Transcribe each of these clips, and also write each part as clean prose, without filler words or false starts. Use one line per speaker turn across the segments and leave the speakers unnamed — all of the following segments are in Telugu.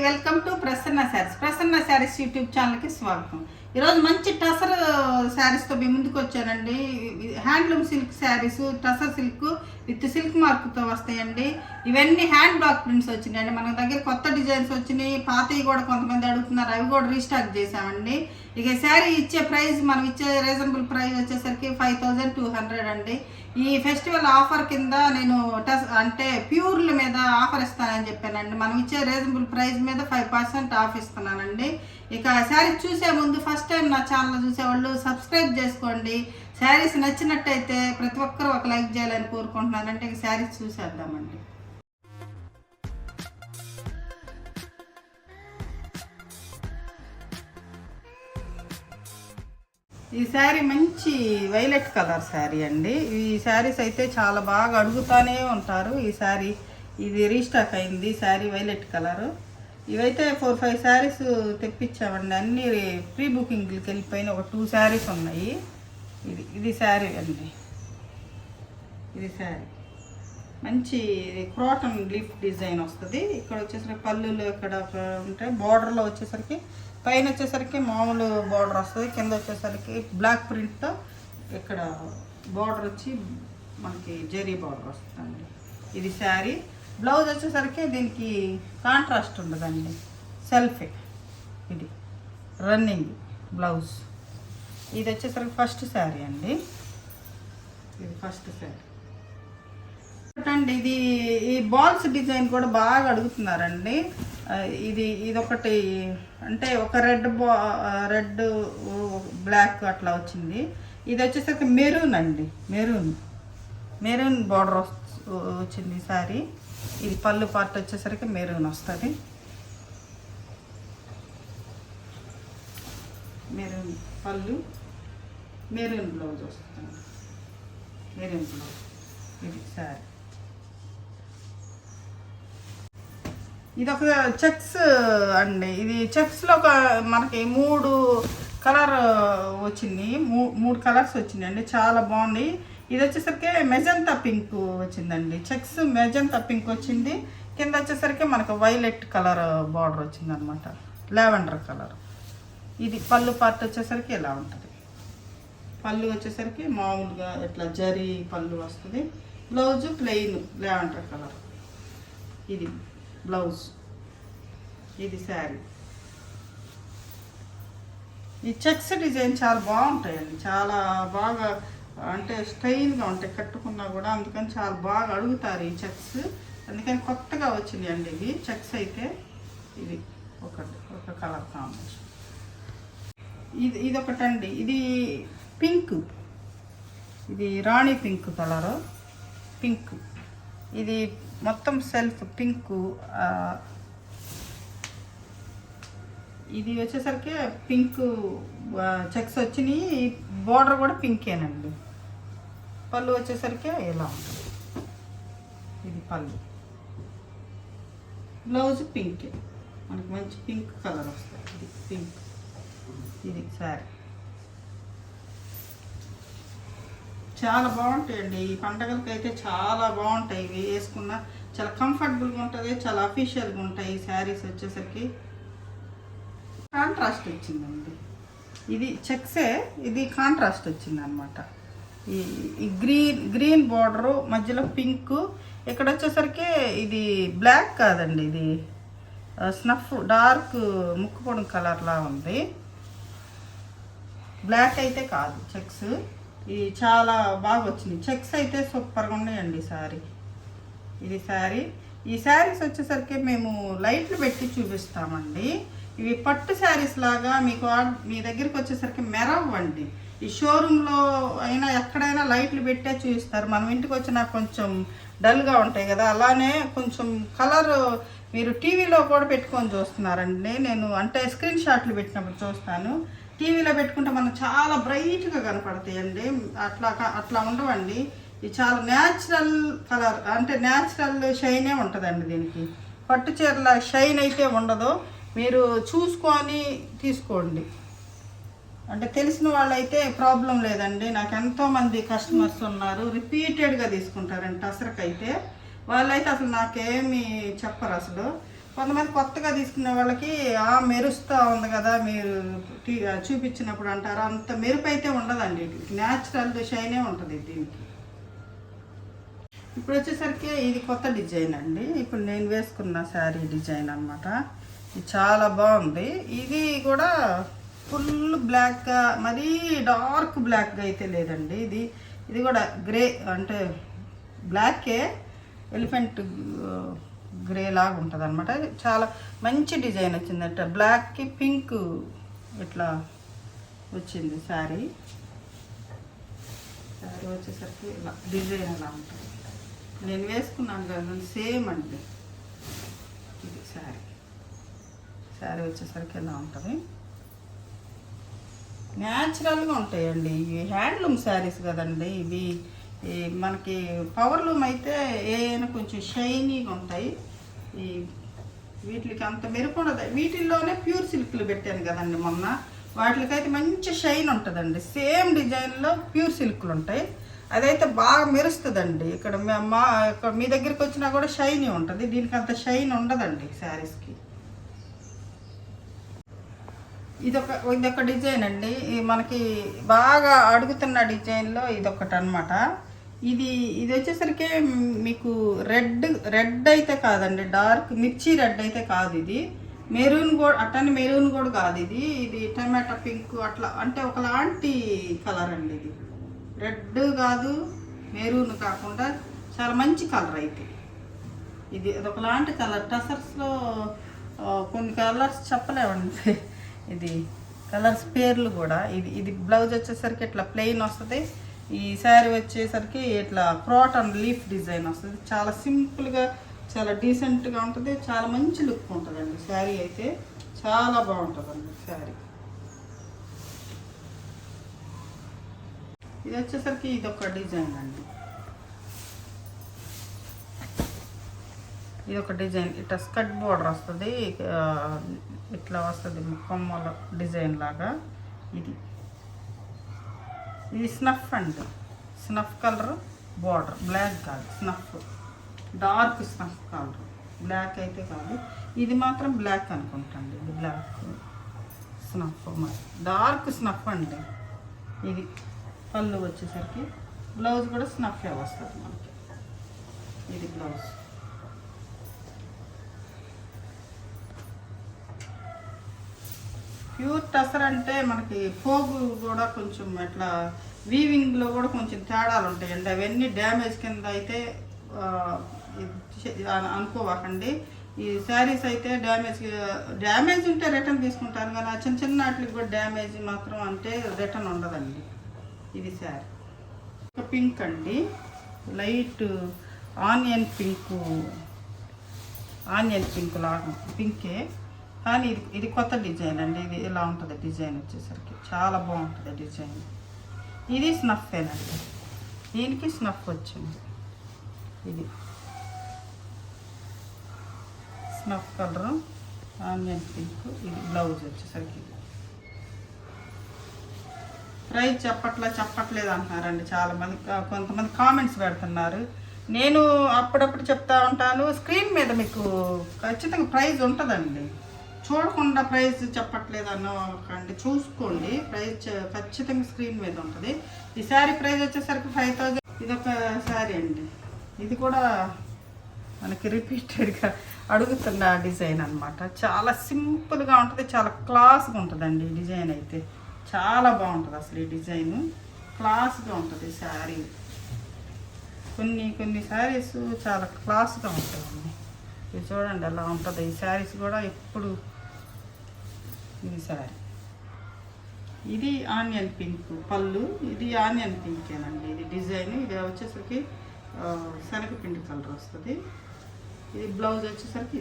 Welcome to Prasanna sarees YouTube ఛానల్కి స్వాగతం. ఈరోజు మంచి టసర్ శారీస్తో మీ ముందుకు వచ్చానండి. Handloom silk sarees, tussar silk with silk మార్క్తో వస్తాయండి. ఇవన్నీ హ్యాండ్ బ్లాక్ ప్రింట్స్ వచ్చినాయండి. మన దగ్గర కొత్త డిజైన్స్ వచ్చినాయి, పాతవి కూడా కొంతమంది అడుగుతున్నారు, అవి కూడా రీస్టాక్ చేసామండి. ఇక శారీ ఇచ్చే ప్రైస్, మనం ఇచ్చే రీజనబుల్ ప్రైస్ వచ్చేసరికి 5200 అండి. ఈ ఫెస్టివల్ ఆఫర్ కింద నేను అంటే ప్యూర్ల మీద ఆఫర్ ఇస్తానని చెప్పానండి. మనం ఇచ్చే రీజనబుల్ ప్రైస్ మీద 5% ఆఫ్ ఇస్తున్నానండి. ఇక శారీస్ చూసే ముందు ఫస్ట్ టైం నా ఛానల్ చూసేవాళ్ళు సబ్స్క్రైబ్ చేసుకోండి. శారీస్ నచ్చినట్టయితే ప్రతి ఒక్కరూ ఒక లైక్ చేయాలని కోరుకుంటున్నానంటే ఇక శారీస్ చూసేద్దామండి. ఈ శారీ మంచి వైలెట్ కలర్ శారీ అండి. ఈ శారీస్ అయితే చాలా బాగా అడుగుతానే ఉంటారు. ఈ శారీ ఇది రీస్టాక్ అయింది. Sari violet colour. ఇవైతే 4-5 శారీస్ తెప్పించామండి. అన్నీ ప్రీ బుకింగ్కి వెళ్ళిపోయిన ఒక 2 శారీస్ ఉన్నాయి. ఇది శారీ అండి. ఇది శారీ మంచి క్రాటన్ లీఫ్ డిజైన్ వస్తుంది. ఇక్కడ వచ్చేసరికి పళ్ళులు ఇక్కడ ఉంటాయి. బార్డర్లో వచ్చేసరికి పైన వచ్చేసరికి మామూలు బార్డర్ వస్తుంది, కింద వచ్చేసరికి బ్లాక్ ప్రింట్తో ఇక్కడ బార్డర్ వచ్చి మనకి జెరీ బార్డర్ వస్తుందండి. ఇది శారీ. బ్లౌజ్ వచ్చేసరికి దీనికి కాంట్రాస్ట్ ఉండదండి, సెల్ఫే. ఇది రన్నింగ్ బ్లౌజ్. ఇది వచ్చేసరికి ఫస్ట్ శారీ అండి. ఇది ఫస్ట్ శారీ అండి. ఇది ఈ బాల్స్ డిజైన్ కూడా బాగా అడుగుతున్నారండి. ఇదొకటి అంటే ఒక రెడ్ బ్లాక్ అట్లా వచ్చింది. ఇది వచ్చేసరికి మెరూన్ అండి. మెరూన్ బార్డర్ వచ్చింది సారీ. ఇది పళ్ళు పార్ట్ వచ్చేసరికి మెరూన్ వస్తుంది. మెరూన్ పళ్ళు, మెరూన్ బ్లౌజ్ వస్తుంది. Maroon blouse. ఇది సారీ. ఇది ఒక చెక్స్ అండి. ఇది చెక్స్లో ఒక మనకి 3 కలర్ వచ్చింది. 3 కలర్స్ వచ్చింది అండి. చాలా బాగుంది. ఇది వచ్చేసరికి మెజంతా పింక్ వచ్చిందండి. చెక్స్ మెజంతా పింక్ వచ్చింది. కింద వచ్చేసరికి మనకు వైలెట్ కలర్ బార్డర్ వచ్చింది అనమాట, లావెండర్ కలర్. ఇది పళ్ళు పార్ట్ వచ్చేసరికి ఇలా ఉంటుంది. పళ్ళు వచ్చేసరికి మామూలుగా ఇట్లా జరీ పళ్ళు వస్తుంది. Blouse plain lavender colour. ఇది బ్లౌజ్. ఇది శారీ. ఈ చెక్స్ డిజైన్ చాలా బాగుంటాయండి. చాలా బాగా అంటే స్టైల్గా ఉంటాయి కట్టుకున్నా కూడా. అందుకని చాలా బాగా అడుగుతారు ఈ చెక్స్. అందుకని కొత్తగా వచ్చినాయి అండి ఇవి చెక్స్ అయితే. ఇది ఒక కలర్ కాంబినేషన్. ఇది ఒకటండి. ఇది పింక్. ఇది రాణి పింక్ కలరు. పింక్. ఇది మొత్తం సెల్ఫ్ పింక్. ఇది వచ్చేసరికి పింక్ చెక్స్ వచ్చినాయి. బార్డర్ కూడా పింకేనండి. పళ్ళు వచ్చేసరికి ఇలా ఉంటుంది. ఇది పళ్ళు. బ్లౌజ్ పింకే. మనకి మంచి పింక్ కలర్ వస్తుంది. ఇది పింక్. ఇది శారీ. చాలా బాగుంటాయండి. ఈ పండగలకి అయితే చాలా బాగుంటాయి. ఇవి వేసుకున్న చాలా కంఫర్టబుల్గా ఉంటుంది, చాలా అఫీషియల్గా ఉంటాయి. ఈ శారీస్ వచ్చేసరికి కాంట్రాస్ట్ వచ్చిందండి. ఇది చెక్సే, ఇది కాంట్రాస్ట్ వచ్చింది అనమాట. ఈ గ్రీన్ బార్డరు, మధ్యలో పింక్. ఇక్కడ వచ్చేసరికి ఇది బ్లాక్ కాదండి, ఇది స్నఫ్ డార్క్ ముక్కుపొడి కలర్లా ఉంది. బ్లాక్ అయితే కాదు చెక్స్. ఇది చాలా బాగా వచ్చింది. చెక్స్ అయితే సూపర్గా ఉన్నాయండి శారీ. ఇది శారీ. ఈ శారీస్ వచ్చేసరికి మేము లైట్లు పెట్టి చూపిస్తామండి. ఇవి పట్టు శారీస్ లాగా మీకు మీ దగ్గరికి వచ్చేసరికి మెరవ్వండి. ఈ షోరూంలో అయినా ఎక్కడైనా లైట్లు పెట్టే చూపిస్తారు. మనం ఇంటికి వచ్చినా కొంచెం డల్గా ఉంటాయి కదా, అలానే కొంచెం కలర్ మీరు టీవీలో కూడా పెట్టుకొని చూస్తున్నారండి. నేను అంటే స్క్రీన్ షాట్లు పెట్టినప్పుడు చూస్తాను. టీవీలో పెట్టుకుంటే మనకు చాలా బ్రైట్గా కనపడతాయండి. అట్లా ఉండవండి. ఇది చాలా న్యాచురల్ కలర్, అంటే న్యాచురల్ షైనే ఉంటుందండి దీనికి. పట్టు చీరల షైన్ అయితే ఉండదు. మీరు చూసుకొని తీసుకోండి. అంటే తెలిసిన వాళ్ళైతే ప్రాబ్లం లేదండి. నాకు ఎంతోమంది కస్టమర్స్ ఉన్నారు, రిపీటెడ్గా తీసుకుంటారండి టసర్కి అయితే. వాళ్ళైతే అసలు నాకేమి చెప్పరు. అసలు కొంతమంది కొత్తగా తీసుకునే వాళ్ళకి మెరుస్తూ ఉంది కదా మీరు చూపించినప్పుడు అంటారు, అంత మెరుపు అయితే ఉండదండి. న్యాచురల్ షైనే ఉంటుంది దీనికి. ఇప్పుడు వచ్చేసరికి ఇది కొత్త డిజైన్ అండి. ఇప్పుడు నేను వేసుకున్న శారీ డిజైన్ అనమాట. ఇది చాలా బాగుంది. ఇది కూడా ఫుల్ బ్లాక్గా, మరీ డార్క్ బ్లాక్గా అయితే లేదండి. ఇది కూడా గ్రే, అంటే బ్లాకే ఎలిఫెంట్ గ్రే లాగా ఉంటుంది అనమాట. చాలా మంచి డిజైన్ వచ్చిందంటే బ్లాక్కి పింక్ ఇట్లా వచ్చింది శారీ. వచ్చేసరికి ఇలా డిజైన్ ఎలా ఉంటుంది నేను వేసుకున్నాను కదా, సేమ్ అండి. ఇది శారీ వచ్చేసరికి ఎలా ఉంటుంది, న్యాచురల్గా ఉంటాయండి. ఇవి హ్యాండ్లూమ్ శారీస్ కదండి. ఇవి మనకి పవర్లూమ్ అయితే ఏమైనా కొంచెం షైనీగా ఉంటాయి. వీటికి అంత మెరుపు ఉండదు. వీటిల్లోనే ప్యూర్ సిల్క్లు పెట్టాను కదండి మొన్న, వాటికైతే మంచి షైన్ ఉంటుందండి. సేమ్ డిజైన్లో ప్యూర్ సిల్క్లు ఉంటాయి. అదైతే బాగా మెరుస్తుందండి. ఇక్కడ మీ దగ్గరికి వచ్చినా కూడా షైనీ ఉంటుంది. దీనికి అంత షైన్ ఉండదండి శారీస్కి. ఇదొక డిజైన్ అండి. మనకి బాగా అడుగుతున్న డిజైన్లో ఇదొకటి అనమాట. ఇది వచ్చేసరికి మీకు రెడ్ అయితే కాదండి, డార్క్ మిర్చి రెడ్ అయితే కాదు. ఇది మెరూన్ కూడా, అట్టని మెరూన్ కూడా కాదు. ఇది టమాటా పింక్ అట్లా, అంటే ఒకలాంటి కలర్ అండి. ఇది రెడ్ కాదు, మెరూన్ కాకుండా చాలా మంచి కలర్ అయితే. ఇది ఒకలాంటి కలర్. టసర్స్లో కొన్ని కలర్స్ చెప్పలేమండి. ఇది కలర్స్ పేర్లు కూడా. ఇది బ్లౌజ్ వచ్చేసరికి ఇట్లా ప్లెయిన్ వస్తుంది. ఈ శారీ వచ్చేసరికి ఇట్లా క్రాటన్ లీఫ్ డిజైన్ వస్తుంది. చాలా సింపుల్గా, చాలా డీసెంట్గా ఉంటుంది. చాలా మంచి లుక్ ఉంటుందండి శారీ అయితే. చాలా బాగుంటుందండి శారీ. ఇది వచ్చేసరికి ఇదొక డిజైన్ అండి. ఇదొక డిజైన్. ఇట్లా స్కర్ట్ బోర్డర్ వస్తుంది, ఇట్లా వస్తుంది కొమ్మల డిజైన్ లాగా. ఇది స్నఫ్ అండి. స్నఫ్ కలర్ బోర్డర్, బ్లాక్ కాదు, snuff, dark snuff colour, black అయితే కాదు. ఇది మాత్రం బ్లాక్ అనుకుంటాండి. ఇది బ్లాక్ స్నఫ్, డార్క్ స్నఫ్ అండి. ఇది పళ్ళు వచ్చేసరికి బ్లౌజ్ కూడా స్నఫే వస్తుంది మనకి. ఇది బ్లౌజ్. ప్యూర్ టసర్ అంటే మనకి పోగు కూడా కొంచెం ఇట్లా వీవింగ్లో కూడా కొంచెం తేడాలు ఉంటాయండి. అవన్నీ డ్యామేజ్ కింద అయితే అనుకోవాకండి. ఈ శారీస్ అయితే డ్యామేజ్ ఉంటే రిటర్న్ తీసుకుంటారు, కానీ ఆ చిన్న వాటికి కూడా డ్యామేజ్ మాత్రం అంటే రిటర్న్ ఉండదండి. ఇది శారీ. పింక్ అండి, లైట్ ఆనియన్ పింక్ లాగా పింకే, కానీ ఇది కొత్త డిజైన్ అండి. ఇది ఇలా ఉంటుంది డిజైన్ వచ్చేసరికి. చాలా బాగుంటుంది డిజైన్. ఇది స్నఫేనండి. దీనికి స్నఫ్ వచ్చింది. ఇది స్నఫ్ కలరు, ఆనియన్ పింక్. ఇది బ్లౌజ్ వచ్చేసరికి. ప్రైస్ చెప్పట్లేదు అంటున్నారండి చాలామంది. కొంతమంది కామెంట్స్ పెడుతున్నారు. నేను అప్పుడప్పుడు చెప్తా ఉంటాను, స్క్రీన్ మీద మీకు ఖచ్చితంగా ప్రైస్ ఉంటుందండి. చూడకుండా ప్రైస్ చెప్పట్లేదు అన్నకండి, చూసుకోండి. ప్రైస్ ఖచ్చితంగా స్క్రీన్ మీద ఉంటుంది. ఈ శారీ ప్రైస్ వచ్చేసరికి 5000. ఇదొక శారీ అండి. ఇది కూడా మనకి రిపీటెడ్గా అడుగుతున్న డిజైన్ అనమాట. చాలా సింపుల్గా ఉంటుంది, చాలా క్లాస్గా ఉంటుందండి. ఈ డిజైన్ అయితే చాలా బాగుంటుంది. అసలు ఈ డిజైన్ క్లాస్గా ఉంటుంది శారీ. కొన్ని శారీస్ చాలా క్లాస్గా ఉంటాయండి. ఇది చూడండి ఎలా ఉంటుంది. ఈ శారీస్ కూడా ఎప్పుడు. ఇది శారీ. ఇది ఆనియన్ పింక్ పళ్ళు. ఇది ఆనియన్ పింకేనండి. ఇది డిజైన్. ఇది వచ్చేసరికి శనగపిండి కలర్ వస్తుంది. ఇది బ్లౌజ్ వచ్చేసరికి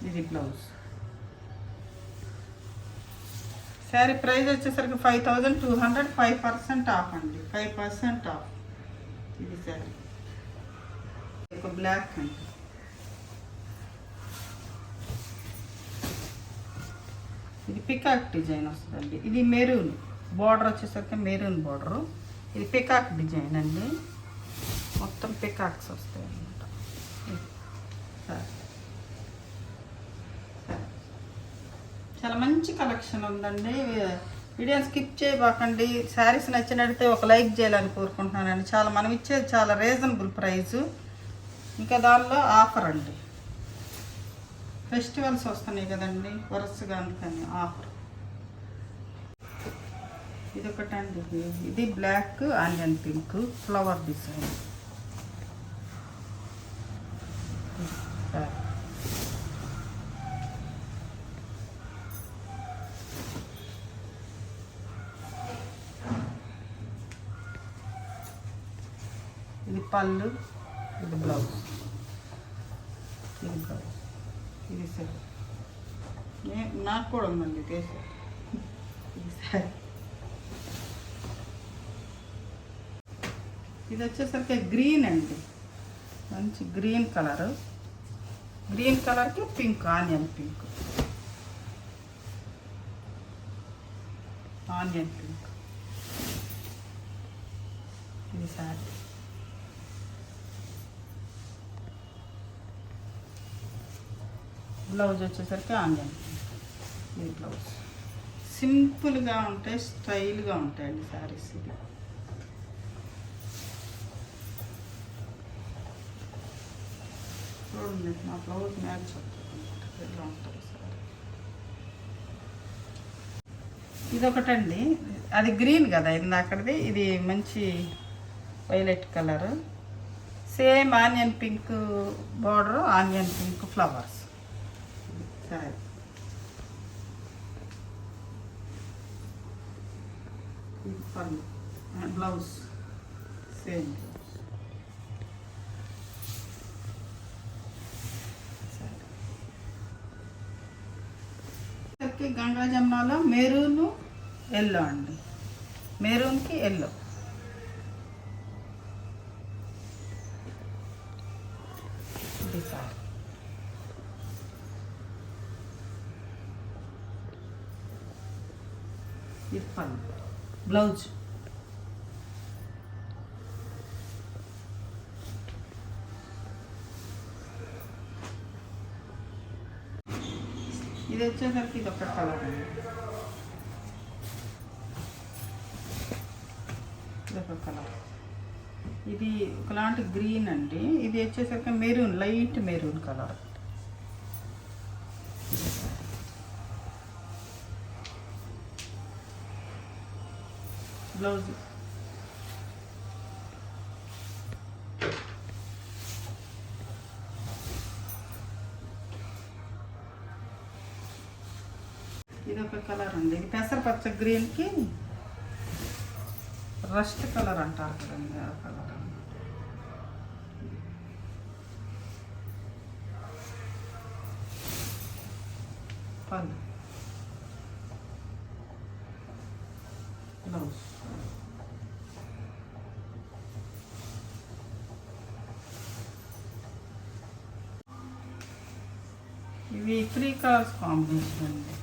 ఇది బ్లౌజ్. శారీ ప్రైస్ వచ్చేసరికి 5200, 5% ఆఫ్ అండి. 5% ఆఫ్. ఇది శారీ. ఒక బ్లాక్ అండి. ఇది పికాక్ డిజైన్ వస్తుందండి. ఇది మెరూన్ బార్డర్ వచ్చేసరికి మెరూన్ బార్డరు. ఇది పికాక్ డిజైన్ అండి. మొత్తం పికాక్స్ వస్తాయి అన్నమాట. చాలా మంచి కలెక్షన్ ఉందండి. వీడియోని స్కిప్ చేయబాకండి. శారీస్ నచ్చినట్లయితే ఒక లైక్ చేయాలని కోరుకుంటున్నానండి. చాలా మనం ఇచ్చేది చాలా రీజనబుల్ ప్రైస్. ఇంకా దానిలో ఆఫర్ అండి, ఫెస్టివల్స్ వస్తున్నాయి కదండి వరుసగా, అందుకని ఆఫర్. ఇది ఒకటండి, ఇది black onion pink flower design. ఇది పళ్ళు, ఇది బ్లౌజ్, ఇది బ్లౌజ్, ఇది సరే నాకు కూడా ఉందండి కేసు. ఇది సరే, ఇది వచ్చేసరికి గ్రీన్ అండి, మంచి గ్రీన్ కలరు. గ్రీన్ కలర్కి pink, onion pink, onion pink. ఇది సారీ. బ్లౌజ్ వచ్చేసరికి ఆనియన్ పింక్. ఇది బ్లౌజ్. సింపుల్గా ఉంటాయి, స్టైల్గా ఉంటాయండి శారీస్. ఇది చూడండి, నా బ్లౌజ్ మ్యాచ్ అవుతుంది, ఎలా ఉంటుంది సారీ. ఇదొకటండి, అది గ్రీన్ కదా ఇందాకది, ఇది మంచి violet colour. Same onion pink border, onion pink flowers. Sari ఇది పళ్ళు, బ్లౌజ్ సేమ్ బ్లౌజ్. గంగా జమునాలో మెరూన్ ఎల్లో అండి, మెరూన్కి ఎల్లో. ఇది సారీ. ఇది పళ్ళు, బ్లౌజ్. ఇది వచ్చేసరికి ఇది ఒక కలర్ అండి, ఇది ఒక కలర్. ఇది ఒకలాంటి గ్రీన్ అండి. ఇది వచ్చేసరికి maroon, light maroon colour. Blouse. ఇది ఒక కలర్ అండి, ఇది పెసరపచ్చ గ్రీన్కి రస్ట్ కలర్ అంటారు కదండి, ఆ కలర్ అన్నమాట. పళ్ళు, బ్లౌజ్. ఇవి 3 కలర్స్ కాంబినేషన్ అండి,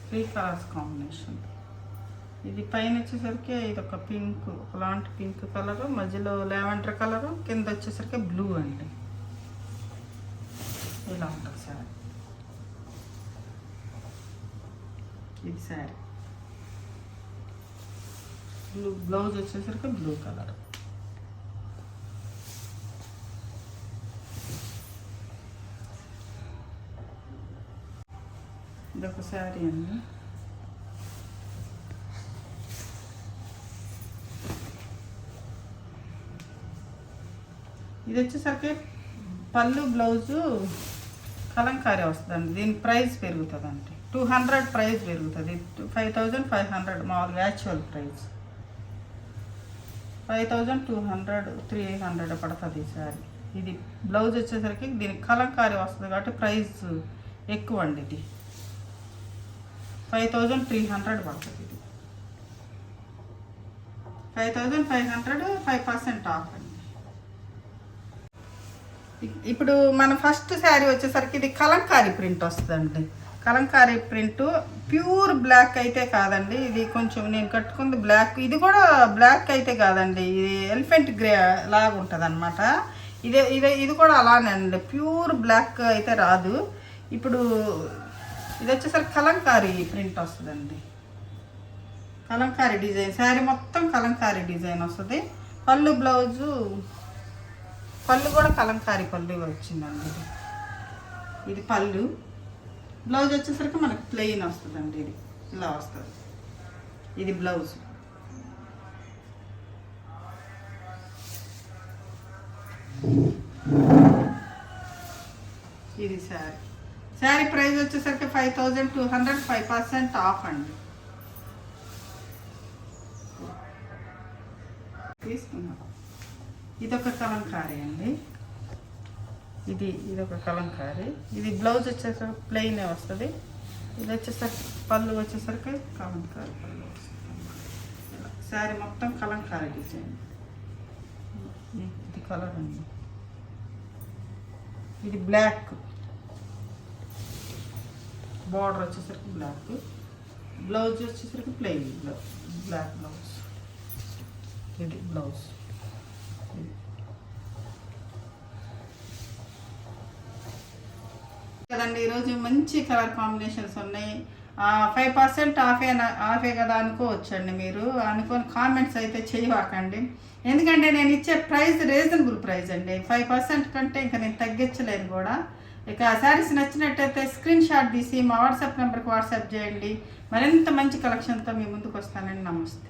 3 కలర్స్ కాంబినేషన్. ఇది పైన వచ్చేసరికి ఇది ఒక పింక్, ఒకలాంటి పింక్ కలరు, మధ్యలో లావెండర్ కలరు, కింద వచ్చేసరికి బ్లూ అండి. ఇలా ఉంటుంది శారీ. ఇది శారీ. బ్లూ బ్లౌజ్ వచ్చేసరికి బ్లూ కలర్. ఇదొక శారీ అండి. ఇది వచ్చేసరికి పళ్ళు, బ్లౌజు కలంకారీ వస్తుందండి. దీని ప్రైస్ పెరుగుతుందండి, 200 ప్రైస్ పెరుగుతుంది. 5500 మామూలుగా యాక్చువల్ ప్రైస్ 5200, 300 పడుతుంది ఈ శారీ. ఇది బ్లౌజ్ వచ్చేసరికి దీనికి కలంకారీ వస్తుంది కాబట్టి ప్రైస్ ఎక్కువ అండి. ఇది 5300 పడుతుంది. ఇది 5500, 5% ఆఫ్ అండి. ఇప్పుడు మన ఫస్ట్ శారీ వచ్చేసరికి ఇది కలంకారీ ప్రింట్ వస్తుందండి. కలంకారీ ప్రింట్ ప్యూర్ బ్లాక్ అయితే కాదండి, ఇది కొంచెం నేను కట్టుకుంది బ్లాక్. ఇది కూడా బ్లాక్ అయితే కాదండి, ఇది ఎలిఫెంట్ గ్రే లాగా ఉంటుంది అనమాట. ఇది కూడా అలానే అండి, ప్యూర్ బ్లాక్ అయితే రాదు. ఇప్పుడు ఇది వచ్చేసరికి కలంకారీ ప్రింట్ వస్తుందండి. కలంకారీ డిజైన్ శారీ మొత్తం కలంకారీ డిజైన్ వస్తుంది. పళ్ళు బ్లౌజు పళ్ళు కూడా కలంకారీ పళ్ళు వచ్చిందండి. ఇది పళ్ళు. బ్లౌజ్ వచ్చేసరికి మనకు ప్లెయిన్ వస్తుందండి. ఇది ఇలా వస్తుంది. ఇది బ్లౌజ్. ఇది శారీ. శారీ ప్రైస్ వచ్చేసరికి 5200, 5% ఆఫ్ అండి. తీసుకున్నాం. ఇదొక కలంకారీ అండి. ఇదొక కలంకారీ. ఇది బ్లౌజ్ వచ్చేసరికి ప్లెయిన్ వస్తుంది. ఇది వచ్చేసరికి పళ్ళు వచ్చేసరికి కలంకారీ పళ్ళు వస్తుంది. శారీ మొత్తం కలంకారీ డిజైన్. ఇది కలర్ అండి. ఇది బ్లాక్. బార్డర్ వచ్చేసరికి బ్లాక్. బ్లౌజ్ వచ్చేసరికి ప్లెయిన్ బ్లాక్ బ్లౌజ్. ఇది బ్లౌజ్. కదండి, ఈరోజు మంచి కలర్ కాంబినేషన్స్ ఉన్నాయి. 5% ఆఫే కదా అనుకోవచ్చండి. మీరు అనుకోని కామెంట్స్ అయితే చేయవాకండి. ఎందుకంటే నేను ఇచ్చే ప్రైస్ రీజనబుల్ ప్రైస్ అండి. 5% కంటే ఇంకా నేను తగ్గించలేను కూడా. ఇక శారీస్ నచ్చినట్టయితే స్క్రీన్ షాట్ తీసి మా వాట్సాప్ నెంబర్కి వాట్సాప్ చేయండి. మరింత మంచి కలెక్షన్తో మీ ముందుకు వస్తానండి. నమస్తే.